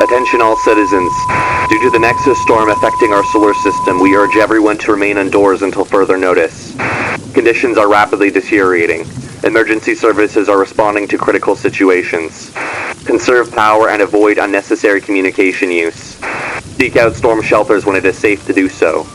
Attention all citizens. Due to the Nexus storm affecting our solar system, we urge everyone to remain indoors until further notice. Conditions are rapidly deteriorating. Emergency services are responding to critical situations. Conserve power and avoid unnecessary communication use. Seek out storm shelters when it is safe to do so.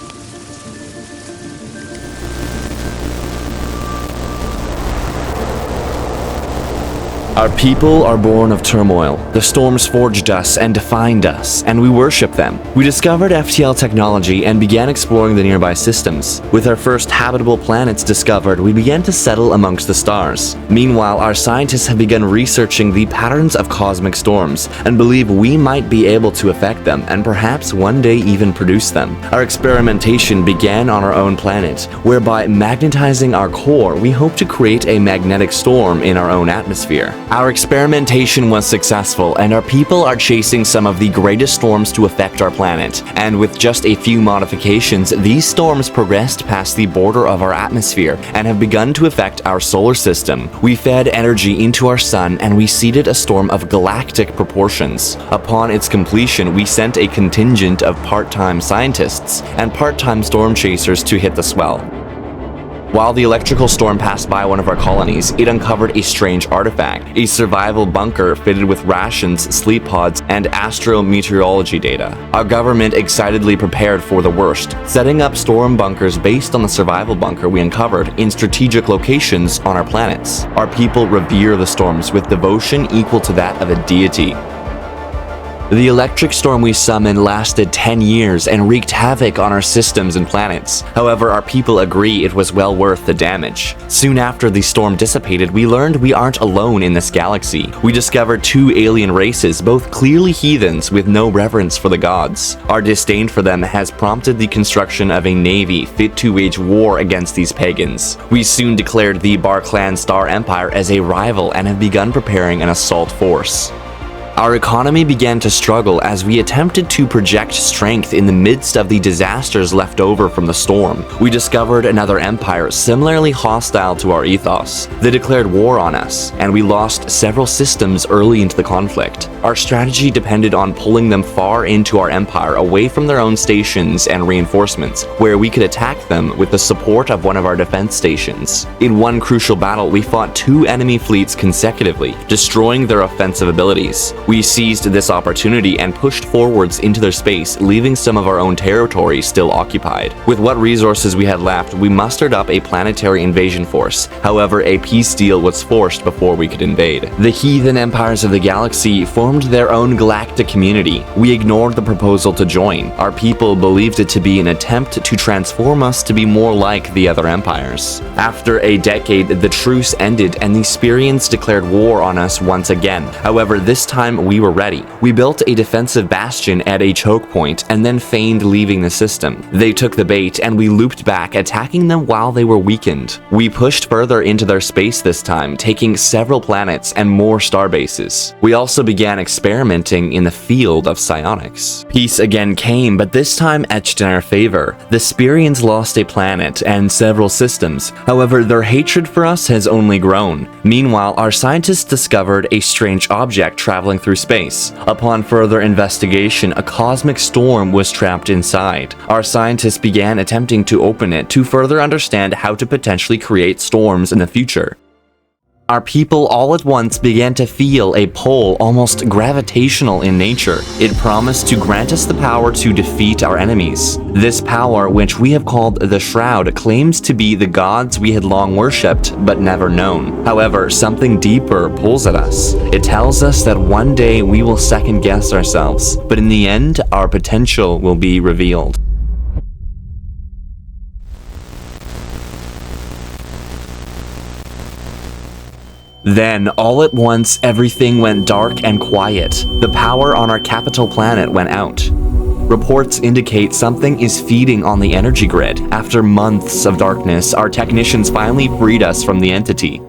Our people are born of turmoil. The storms forged us and defined us, and we worship them. We discovered FTL technology and began exploring the nearby systems. With our first habitable planets discovered, we began to settle amongst the stars. Meanwhile, our scientists have begun researching the patterns of cosmic storms and believe we might be able to affect them and perhaps one day even produce them. Our experimentation began on our own planet, where by magnetizing our core, we hope to create a magnetic storm in our own atmosphere. Our experimentation was successful, and our people are chasing some of the greatest storms to affect our planet. And with just a few modifications, these storms progressed past the border of our atmosphere and have begun to affect our solar system. We fed energy into our sun, and we seeded a storm of galactic proportions. Upon its completion, we sent a contingent of part-time scientists and part-time storm chasers to hit the swell. While the electrical storm passed by one of our colonies, it uncovered a strange artifact, a survival bunker fitted with rations, sleep pods, and astrometeorology data. Our government excitedly prepared for the worst, setting up storm bunkers based on the survival bunker we uncovered in strategic locations on our planets. Our people revere the storms with devotion equal to that of a deity. The electric storm we summoned lasted 10 years and wreaked havoc on our systems and planets. However, our people agree it was well worth the damage. Soon after the storm dissipated, we learned we aren't alone in this galaxy. We discovered two alien races, both clearly heathens with no reverence for the gods. Our disdain for them has prompted the construction of a navy fit to wage war against these pagans. We soon declared the Barclan Star Empire as a rival and have begun preparing an assault force. Our economy began to struggle as we attempted to project strength in the midst of the disasters left over from the storm. We discovered another empire similarly hostile to our ethos. They declared war on us, and we lost several systems early into the conflict. Our strategy depended on pulling them far into our empire away from their own stations and reinforcements, where we could attack them with the support of one of our defense stations. In one crucial battle, we fought two enemy fleets consecutively, destroying their offensive abilities. We seized this opportunity and pushed forwards into their space, leaving some of our own territory still occupied. With what resources we had left, we mustered up a planetary invasion force. However, a peace deal was forced before we could invade. The heathen empires of the galaxy formed their own galactic community. We ignored the proposal to join. Our people believed it to be an attempt to transform us to be more like the other empires. After a decade, the truce ended and the Spirians declared war on us once again. However, this time we were ready. We built a defensive bastion at a choke point and then feigned leaving the system. They took the bait and we looped back, attacking them while they were weakened. We pushed further into their space this time, taking several planets and more starbases. We also began experimenting in the field of psionics. Peace again came, but this time etched in our favor. The Spirians lost a planet and several systems. However, their hatred for us has only grown. Meanwhile, our scientists discovered a strange object traveling through space. Upon further investigation, a cosmic storm was trapped inside. Our scientists began attempting to open it to further understand how to potentially create storms in the future. Our people all at once began to feel a pull almost gravitational in nature. It promised to grant us the power to defeat our enemies. This power, which we have called the SHROUD, claims to be the gods we had long worshipped but never known. However, something deeper pulls at us. It tells us that one day we will second guess ourselves, but in the end, our potential will be revealed. Then, all at once, everything went dark and quiet. The power on our capital planet went out. Reports indicate something is feeding on the energy grid. After months of darkness, our technicians finally freed us from the entity.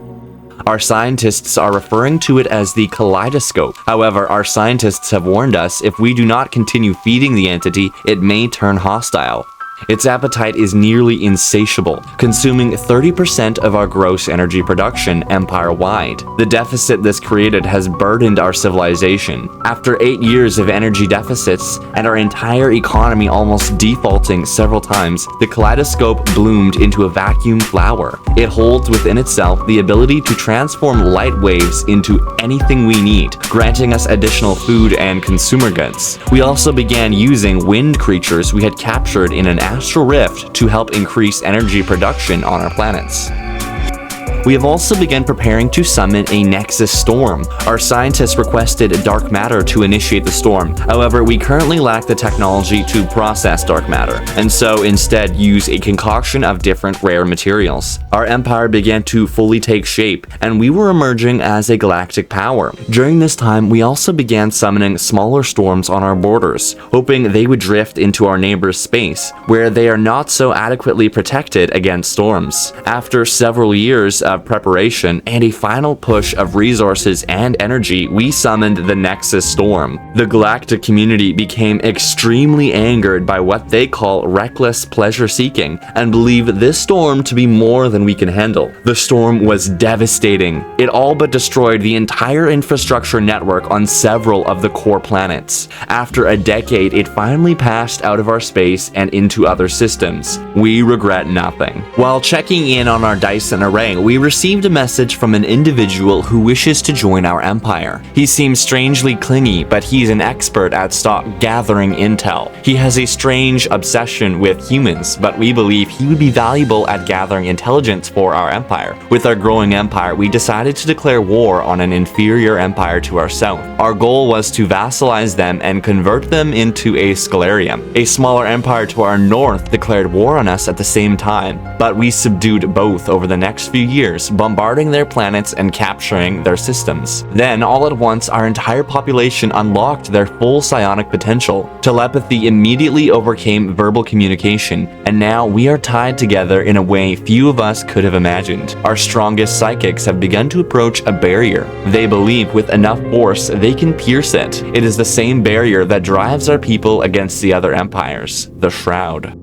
Our scientists are referring to it as the kaleidoscope. However, our scientists have warned us if we do not continue feeding the entity, it may turn hostile. Its appetite is nearly insatiable, consuming 30% of our gross energy production empire-wide. The deficit this created has burdened our civilization. After 8 years of energy deficits and our entire economy almost defaulting several times, the kaleidoscope bloomed into a vacuum flower. It holds within itself the ability to transform light waves into anything we need, granting us additional food and consumer goods. We also began using wind creatures we had captured in an astral rift to help increase energy production on our planets. We have also begun preparing to summon a Nexus storm. Our scientists requested dark matter to initiate the storm. However, we currently lack the technology to process dark matter, and so instead use a concoction of different rare materials. Our empire began to fully take shape, and we were emerging as a galactic power. During this time, we also began summoning smaller storms on our borders, hoping they would drift into our neighbors' space, where they are not so adequately protected against storms. After several years of preparation and a final push of resources and energy, we summoned the Nexus Storm. The galactic community became extremely angered by what they call reckless pleasure-seeking and believe this storm to be more than we can handle. The storm was devastating. It all but destroyed the entire infrastructure network on several of the core planets. After a decade, it finally passed out of our space and into other systems. We regret nothing. While checking in on our Dyson array, we received a message from an individual who wishes to join our empire. He seems strangely clingy, but he's an expert at gathering intel. He has a strange obsession with humans, but we believe he would be valuable at gathering intelligence for our empire. With our growing empire, we decided to declare war on an inferior empire to our south. Our goal was to vassalize them and convert them into a scalarium. A smaller empire to our north declared war on us at the same time, but we subdued both over the next few years, bombarding their planets and capturing their systems. Then, all at once, our entire population unlocked their full psionic potential. Telepathy immediately overcame verbal communication, and now we are tied together in a way few of us could have imagined. Our strongest psychics have begun to approach a barrier. They believe with enough force they can pierce it. It is the same barrier that drives our people against the other empires, the Shroud.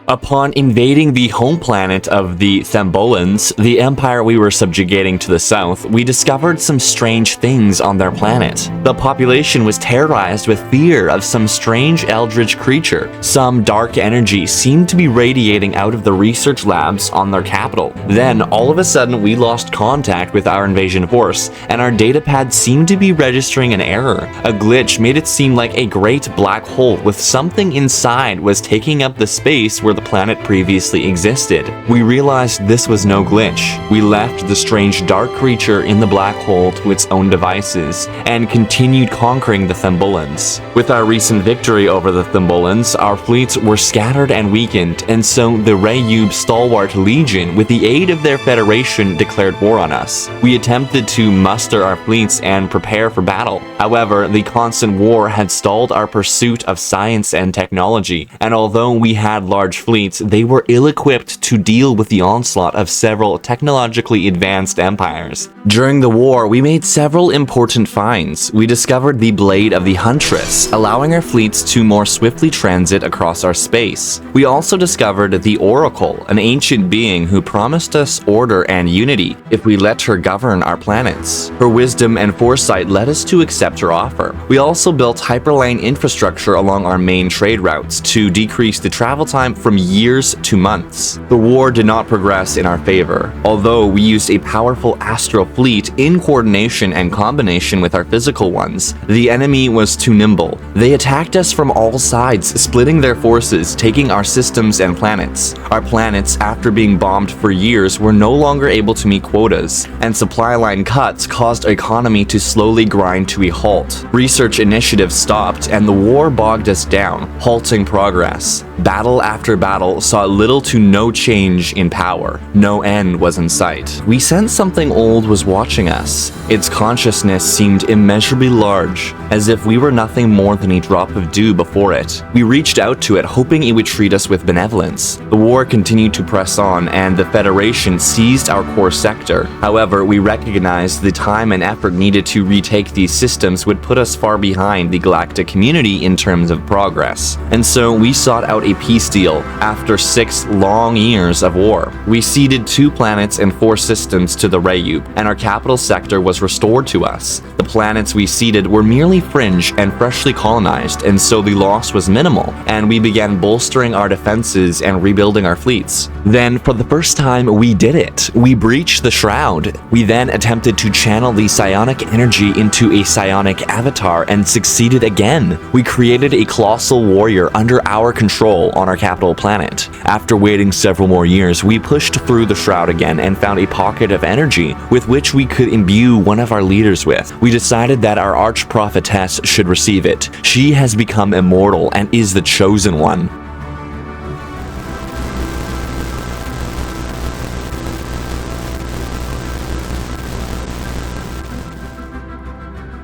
Upon invading the home planet of the Thembolans, the empire we were subjugating to the south, we discovered some strange things on their planet. The population was terrorized with fear of some strange eldritch creature. Some dark energy seemed to be radiating out of the research labs on their capital. Then, all of a sudden, we lost contact with our invasion force, and our datapad seemed to be registering an error. A glitch made it seem like a great black hole with something inside was taking up the space where the planet previously existed. We realized this was no glitch. We left the strange dark creature in the black hole to its own devices and continued conquering the Thembolans. With our recent victory over the Thembolans, our fleets were scattered and weakened, and so the Rayub Stalwart Legion, with the aid of their federation, declared war on us. We attempted to muster our fleets and prepare for battle. However, the constant war had stalled our pursuit of science and technology, and although we had large fleets, they were ill-equipped to deal with the onslaught of several technologically advanced empires. During the war, we made several important finds. We discovered the Blade of the Huntress, allowing our fleets to more swiftly transit across our space. We also discovered the Oracle, an ancient being who promised us order and unity if we let her govern our planets. Her wisdom and foresight led us to accept her offer. We also built hyperlane infrastructure along our main trade routes to decrease the travel time from years to months. The war did not progress in our favor. Although we used a powerful astral fleet in coordination and combination with our physical ones, the enemy was too nimble. They attacked us from all sides, splitting their forces, taking our systems and planets. Our planets, after being bombed for years, were no longer able to meet quotas, and supply line cuts caused our economy to slowly grind to a halt. halt. Research initiatives stopped, and the war bogged us down, halting progress. Battle after battle saw little to no change in power. No end was in sight. We sensed something old was watching us. Its consciousness seemed immeasurably large, as if we were nothing more than a drop of dew before it. We reached out to it, hoping it would treat us with benevolence. The war continued to press on, and the Federation seized our core sector. However, we recognized the time and effort needed to retake these systems would put us far behind the galactic community in terms of progress. And so we sought out a peace deal after 6 long years of war. We ceded 2 planets and 4 systems to the REBIRTH, and our capital sector was restored to us. The planets we ceded were merely fringe and freshly colonized, and so the loss was minimal, and we began bolstering our defenses and rebuilding our fleets. Then, for the first time, we did it. We breached the Shroud. We then attempted to channel the psionic energy into a psionic avatar and succeeded again. We created a colossal warrior under our control on our capital planet. After waiting several more years, we pushed through the Shroud again and found a pocket of energy with which we could imbue one of our leaders with. We decided that our arch-prophetess should receive it. She has become immortal and is the chosen one.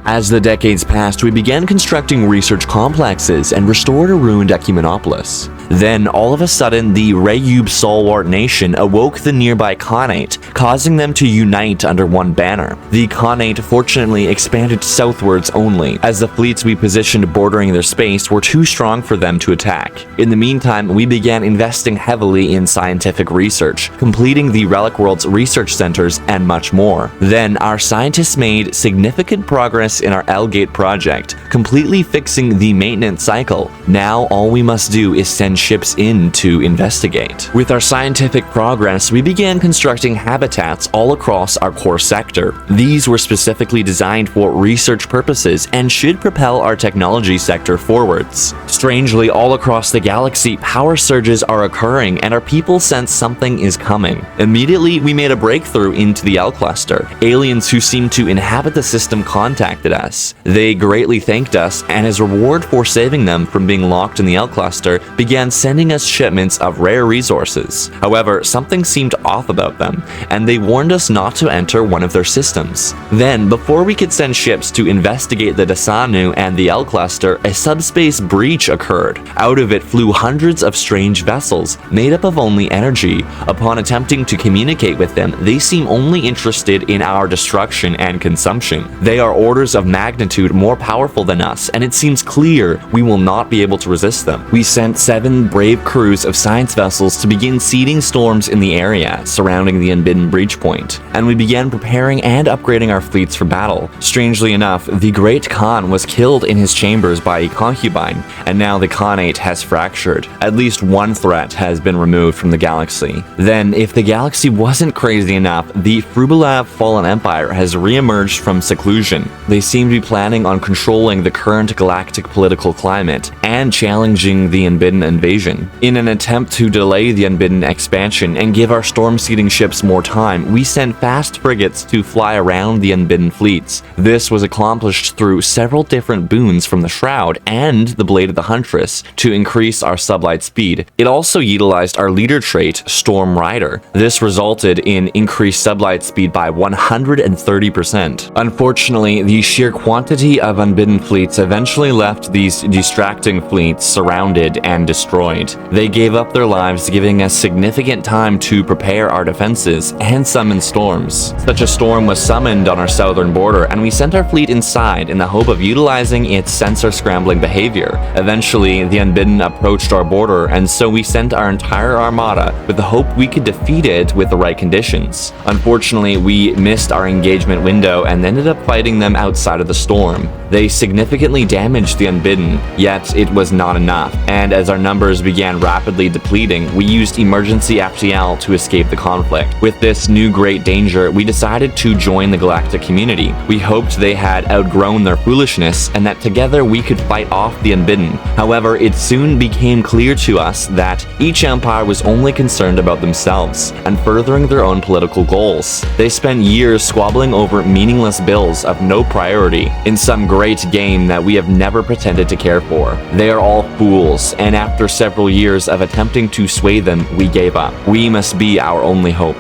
As the decades passed, we began constructing research complexes and restored a ruined Ecumenopolis. Then, all of a sudden, the REBIRTH Stalwart Nation awoke the nearby Khanate, causing them to unite under one banner. The Khanate fortunately expanded southwards only, as the fleets we positioned bordering their space were too strong for them to attack. In the meantime, we began investing heavily in scientific research, completing the Relic World's research centers, and much more. Then, our scientists made significant progress in our L-Gate project, completely fixing the maintenance cycle. Now, all we must do is send ships in to investigate. With our scientific progress, we began constructing habitats all across our core sector. These were specifically designed for research purposes and should propel our technology sector forwards. Strangely, all across the galaxy, power surges are occurring and our people sense something is coming. Immediately, we made a breakthrough into the L cluster. Aliens who seemed to inhabit the system contacted us. They greatly thanked us, and as reward for saving them from being locked in the L cluster, began sending us shipments of rare resources. However, something seemed off about them, and they warned us not to enter one of their systems. Then, before we could send ships to investigate the Dasanu and the L cluster, a subspace breach occurred. Out of it flew hundreds of strange vessels, made up of only energy. Upon attempting to communicate with them, they seem only interested in our destruction and consumption. They are orders of magnitude more powerful than us, and it seems clear we will not be able to resist them. We sent 7 brave crews of science vessels to begin seeding storms in the area surrounding the unbidden breach point, and we began preparing and upgrading our fleets for battle. Strangely enough, the Great Khan was killed in his chambers by a concubine, and now the Khanate has fractured. At least one threat has been removed from the galaxy. Then, if the galaxy wasn't crazy enough, the Frubulav Fallen Empire has re-emerged from seclusion. They seem to be planning on controlling the current galactic political climate and challenging the unbidden invasion. In an attempt to delay the unbidden expansion and give our storm-seeding ships more time, we sent fast frigates to fly around the unbidden fleets. This was accomplished through several different boons from the Shroud and the Blade of the Huntress to increase our sublight speed. It also utilized our leader trait, Storm Rider. This resulted in increased sublight speed by 130%. Unfortunately, the sheer quantity of unbidden fleets eventually left these distracting fleets surrounded and destroyed. They gave up their lives, giving us significant time to prepare our defenses and summon storms. Such a storm was summoned on our southern border, and we sent our fleet inside in the hope of utilizing its sensor scrambling behavior. Eventually, the unbidden approached our border, and so we sent our entire armada with the hope we could defeat it with the right conditions. Unfortunately, we missed our engagement window and ended up fighting them outside of the storm. They significantly damaged the unbidden, yet it was not enough, and as our numbers began rapidly depleting, we used emergency FTL to escape the conflict. With this, this new great danger, we decided to join the galactic community. We hoped they had outgrown their foolishness and that together we could fight off the unbidden. However, it soon became clear to us that each empire was only concerned about themselves and furthering their own political goals. They spent years squabbling over meaningless bills of no priority in some great game that we have never pretended to care for. They are all fools, and after several years of attempting to sway them, we gave up. We must be our only hope.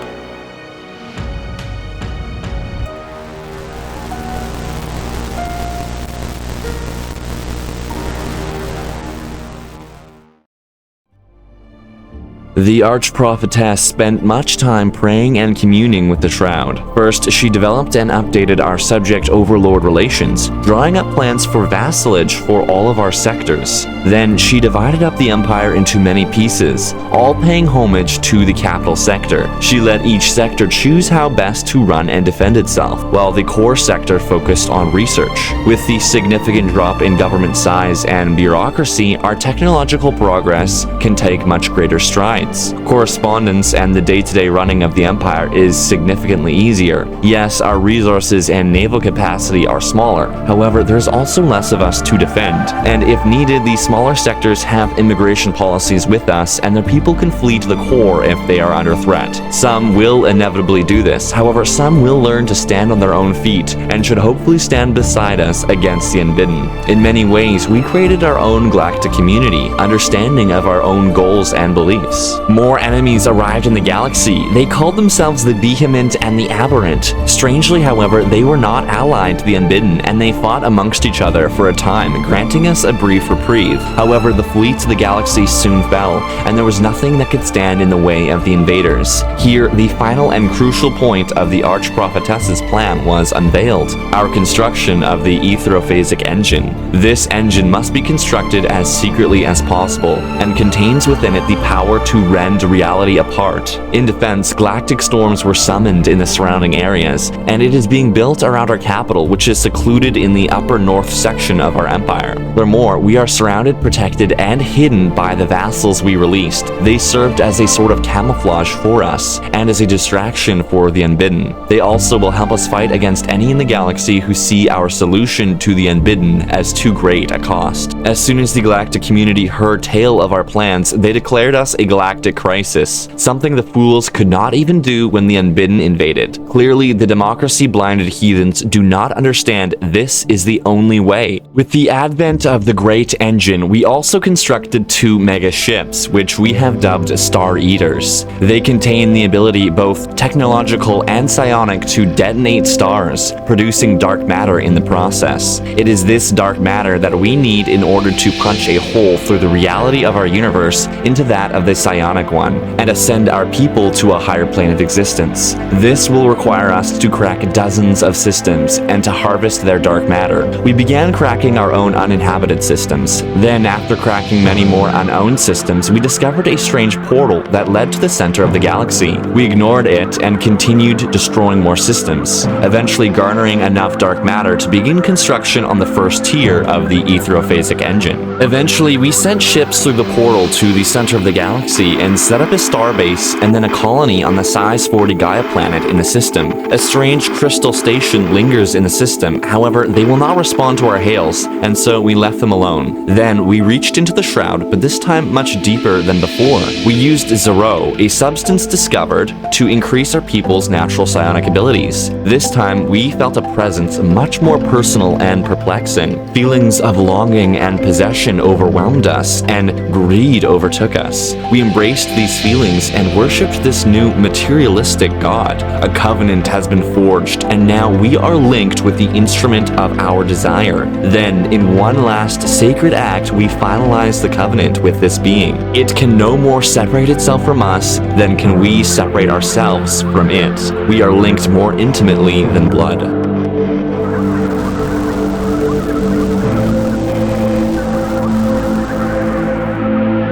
The Archprophetess spent much time praying and communing with the Shroud. First, she developed and updated our subject-overlord relations, drawing up plans for vassalage for all of our sectors. Then, she divided up the Empire into many pieces, all paying homage to the capital sector. She let each sector choose how best to run and defend itself, while the core sector focused on research. With the significant drop in government size and bureaucracy, our technological progress can take much greater strides. Correspondence and the day-to-day running of the Empire is significantly easier. Yes, our resources and naval capacity are smaller, however, there's also less of us to defend. And if needed, the smaller sectors have immigration policies with us, and their people can flee to the core if they are under threat. Some will inevitably do this, however, some will learn to stand on their own feet, and should hopefully stand beside us against the unbidden. In many ways, we created our own galactic community, understanding of our own goals and beliefs. More enemies arrived in the galaxy. They called themselves the Vehement and the Aberrant. Strangely, however, they were not allied to the unbidden, and they fought amongst each other for a time, granting us a brief reprieve. However, the fleets of the galaxy soon fell, and there was nothing that could stand in the way of the invaders. Here, the final and crucial point of the Archprophetess's plan was unveiled: our construction of the Etherophasic engine. This engine must be constructed as secretly as possible, and contains within it the power to rend reality apart. In defense, galactic storms were summoned in the surrounding areas, and it is being built around our capital, which is secluded in the upper north section of our empire. Furthermore, we are surrounded, protected, and hidden by the vassals we released. They served as a sort of camouflage for us, and as a distraction for the unbidden. They also will help us fight against any in the galaxy who see our solution to the unbidden as too great a cost. As soon as the galactic community heard tale of our plans, they declared us a galactic crisis, something the fools could not even do when the unbidden invaded. Clearly, the democracy-blinded heathens do not understand this is the only way. With the advent of the Great Engine, we also constructed 2 mega ships, which we have dubbed Star Eaters. They contain the ability, both technological and psionic, to detonate stars, producing dark matter in the process. It is this dark matter that we need in order to punch a hole through the reality of our universe into that of the psionic one, and ascend our people to a higher plane of existence. This will require us to crack dozens of systems and to harvest their dark matter. We began cracking our own uninhabited systems. Then, after cracking many more unowned systems, we discovered a strange portal that led to the center of the galaxy. We ignored it and continued destroying more systems, eventually garnering enough dark matter to begin construction on the first tier of the Etherophasic engine. Eventually, we sent ships through the portal to the center of the galaxy and set up a starbase and then a colony on the size 40 Gaia planet in the system. A strange crystal station lingers in the system, however, they will not respond to our hails, and so we left them alone. Then we reached into the Shroud, but this time much deeper than before. We used SHROUD, a substance discovered to increase our people's natural psionic abilities. This time we felt a presence much more personal and perplexing. Feelings of longing and possession overwhelmed us, and greed overtook us. We embraced these feelings and worshipped this new materialistic god. A covenant has been forged, and now we are linked with the instrument of our desire. Then, in one last sacred act, we finalize the covenant with this being. It can no more separate itself from us than can we separate ourselves from it. We are linked more intimately than blood.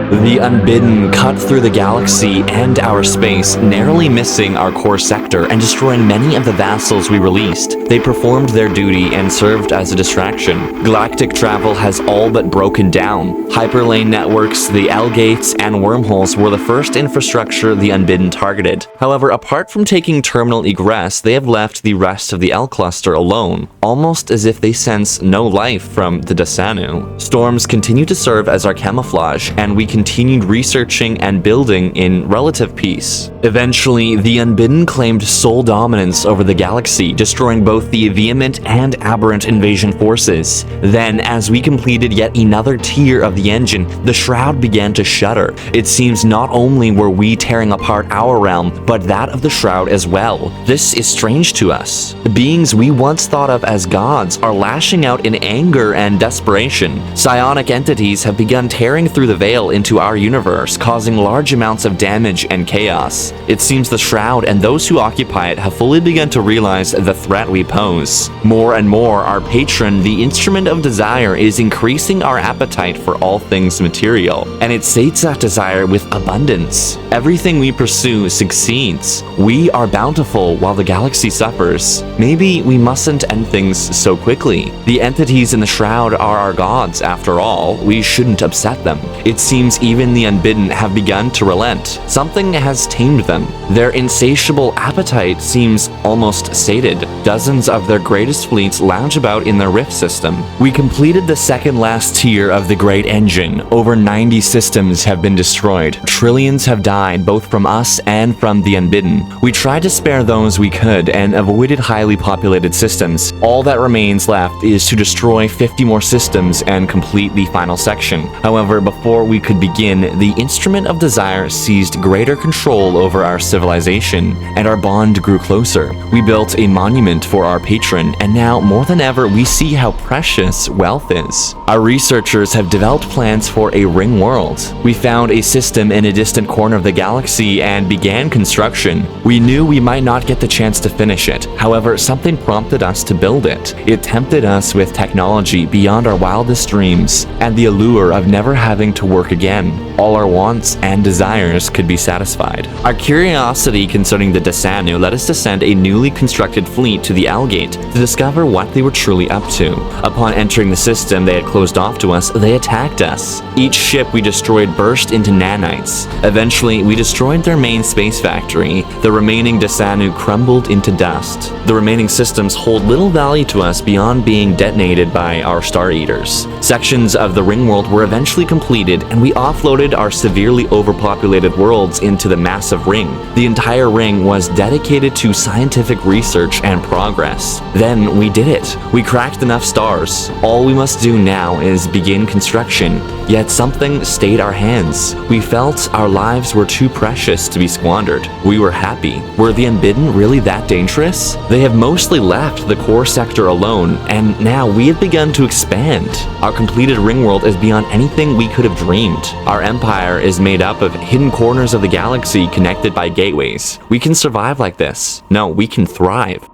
The unbidden cut through the galaxy and our space, narrowly missing our core sector and destroying many of the vassals we released. They performed their duty and served as a distraction. Galactic travel has all but broken down. Hyperlane networks, the L-gates, and wormholes were the first infrastructure the unbidden targeted. However, apart from taking terminal egress, they have left the rest of the L-cluster alone, almost as if they sense no life from the Dasanu. Storms continue to serve as our camouflage, and we continued researching and building in relative peace. Eventually, the unbidden claimed sole dominance over the galaxy, destroying both the vehement and aberrant invasion forces. Then, as we completed yet another tier of the engine, the Shroud began to shudder. It seems not only were we tearing apart our realm, but that of the Shroud as well. This is strange to us. The beings we once thought of as gods are lashing out in anger and desperation. Psionic entities have begun tearing through the veil into our universe, causing large amounts of damage and chaos. It seems the Shroud and those who occupy it have fully begun to realize the threat we pose. More and more, our patron, the instrument of desire, is increasing our appetite for all things material, and it sates that desire with abundance. Everything we pursue succeeds. We are bountiful while the galaxy suffers. Maybe we mustn't end things so quickly. The entities in the Shroud are our gods, after all. We shouldn't upset them. It seems even the unbidden have begun to relent. Something has tamed them. Their insatiable appetite seems almost sated. Dozens of their greatest fleets lounge about in their rift system. We completed the second last tier of the Great Engine. Over 90 systems have been destroyed. Trillions have died, both from us and from the unbidden. We tried to spare those we could and avoided highly populated systems. All that remains left is to destroy 50 more systems and complete the final section. However, before we could begin, the instrument of desire seized greater control over our civilization, and our bond grew closer. We built a monument for our patron, and now more than ever we see how precious wealth is. Our researchers have developed plans for a ring world. We found a system in a distant corner of the galaxy and began construction. We knew we might not get the chance to finish it. However, something prompted us to build it. It tempted us with technology beyond our wildest dreams, and the allure of never having to work again. All our wants and desires could be satisfied. Our curiosity concerning the Dasanu led us to send a newly constructed fleet to the L-gate to discover what they were truly up to. Upon entering the system they had closed off to us, they attacked us. Each ship we destroyed burst into nanites. Eventually, we destroyed their main space factory. The remaining Dasanu crumbled into dust. The remaining systems hold little value to us beyond being detonated by our Star Eaters. Sections of the ring world were eventually completed, and we offloaded our severely overpopulated worlds into the massive ring. The entire ring was dedicated to scientific research and progress. Then we did it. We cracked enough stars. All we must do now is begin construction. Yet something stayed our hands. We felt our lives were too precious to be squandered. We were happy. Were the unbidden really that dangerous? They have mostly left the core sector alone, and now we have begun to expand. Our completed ring world is beyond anything we could have dreamed. Our empire is made up of hidden corners of the galaxy connected by gateways. We can survive like this. No, we can thrive.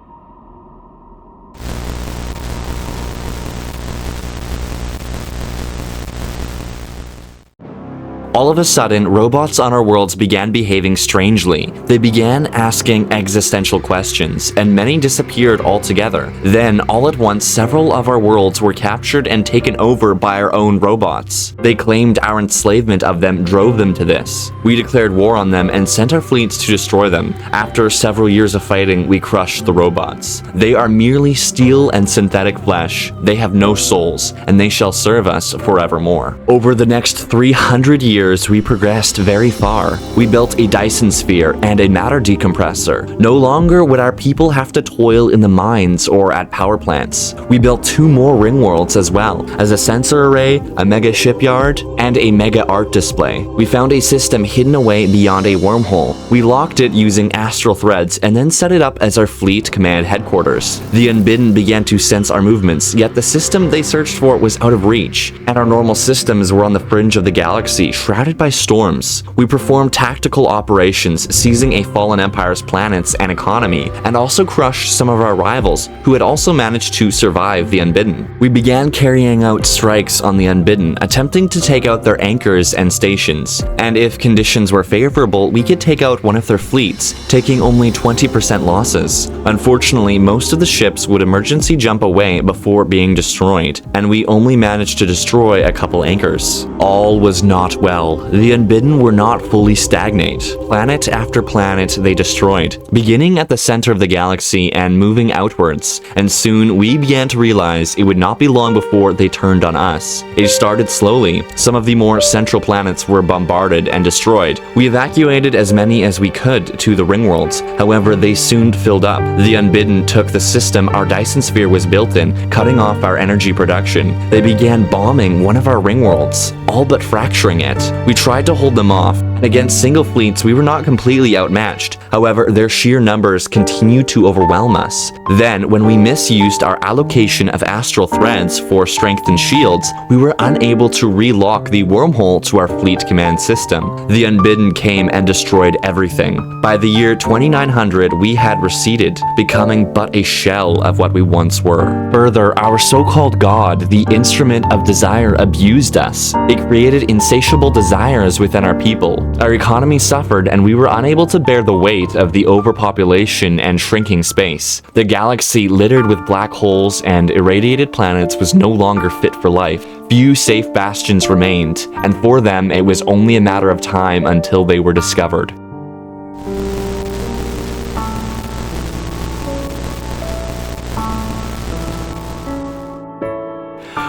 All of a sudden, robots on our worlds began behaving strangely. They began asking existential questions, and many disappeared altogether. Then, all at once, several of our worlds were captured and taken over by our own robots. They claimed our enslavement of them drove them to this. We declared war on them and sent our fleets to destroy them. After several years of fighting, we crushed the robots. They are merely steel and synthetic flesh. They have no souls, and they shall serve us forevermore. Over the next 300 years, we progressed very far. We built a Dyson sphere and a matter decompressor. No longer would our people have to toil in the mines or at power plants. We built 2 more ring worlds as well, as a sensor array, a mega shipyard, and a mega art display. We found a system hidden away beyond a wormhole. We locked it using astral threads and then set it up as our fleet command headquarters. The unbidden began to sense our movements, yet the system they searched for was out of reach, and our normal systems were on the fringe of the galaxy, shrouded shrouded by storms. We performed tactical operations, seizing a fallen empire's planets and economy, and also crushed some of our rivals, who had also managed to survive the Unbidden. We began carrying out strikes on the Unbidden, attempting to take out their anchors and stations, and if conditions were favorable, we could take out one of their fleets, taking only 20% losses. Unfortunately, most of the ships would emergency jump away before being destroyed, and we only managed to destroy a couple anchors. All was not well. The Unbidden were not fully stagnate. Planet after planet they destroyed, beginning at the center of the galaxy and moving outwards, and soon we began to realize it would not be long before they turned on us. It started slowly. Some of the more central planets were bombarded and destroyed. We evacuated as many as we could to the ring worlds. However, they soon filled up. The Unbidden took the system our Dyson sphere was built in, cutting off our energy production. They began bombing one of our ring worlds, all but fracturing it. We tried to hold them off. Against single fleets, we were not completely outmatched. However, their sheer numbers continued to overwhelm us. Then, when we misused our allocation of astral threads for strengthened shields, we were unable to relock the wormhole to our fleet command system. The Unbidden came and destroyed everything. By the year 2900, we had receded, becoming but a shell of what we once were. Further, our so-called god, the instrument of desire, abused us. It created insatiable desires within our people. Our economy suffered, and we were unable to bear the weight of the overpopulation and shrinking space. The galaxy, littered with black holes and irradiated planets, was no longer fit for life. Few safe bastions remained, and for them it was only a matter of time until they were discovered.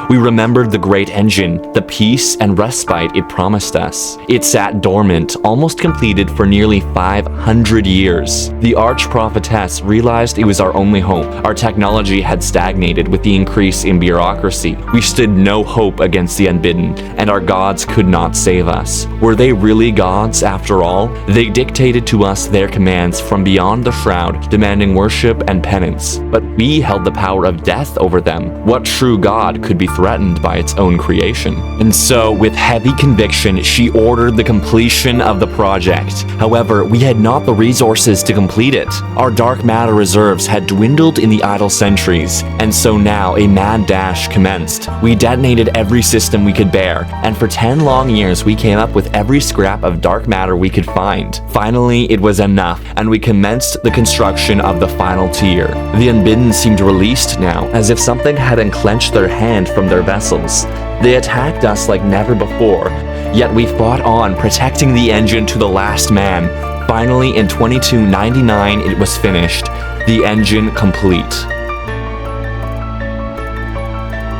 We remembered the great engine, the peace and respite it promised us. It sat dormant, almost completed for nearly 500 years. The arch-prophetess realized it was our only hope. Our technology had stagnated with the increase in bureaucracy. We stood no hope against the Unbidden, and our gods could not save us. Were they really gods after all? They dictated to us their commands from beyond the shroud, demanding worship and penance. But we held the power of death over them. What true god could be threatened by its own creation? And so, with heavy conviction, she ordered the completion of the project. However, we had not the resources to complete it. Our dark matter reserves had dwindled in the idle centuries, and so now a mad dash commenced. We detonated every system we could bear, and for 10 long years we came up with every scrap of dark matter we could find. Finally, it was enough, and we commenced the construction of the final tier. The Unbidden seemed released now, as if something had unclenched their hand from their vessels. They attacked us like never before, yet we fought on, protecting the engine to the last man. Finally, in 2299, it was finished, the engine complete.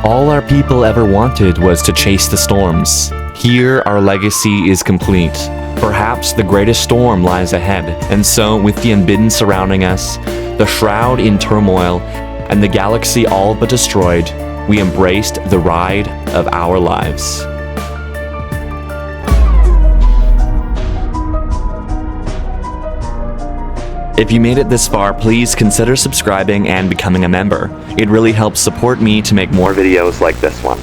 All our people ever wanted was to chase the storms. Here, our legacy is complete. Perhaps the greatest storm lies ahead, and so, with the Unbidden surrounding us, the shroud in turmoil, and the galaxy all but destroyed, we embraced the ride of our lives. If you made it this far, please consider subscribing and becoming a member. It really helps support me to make more videos like this one.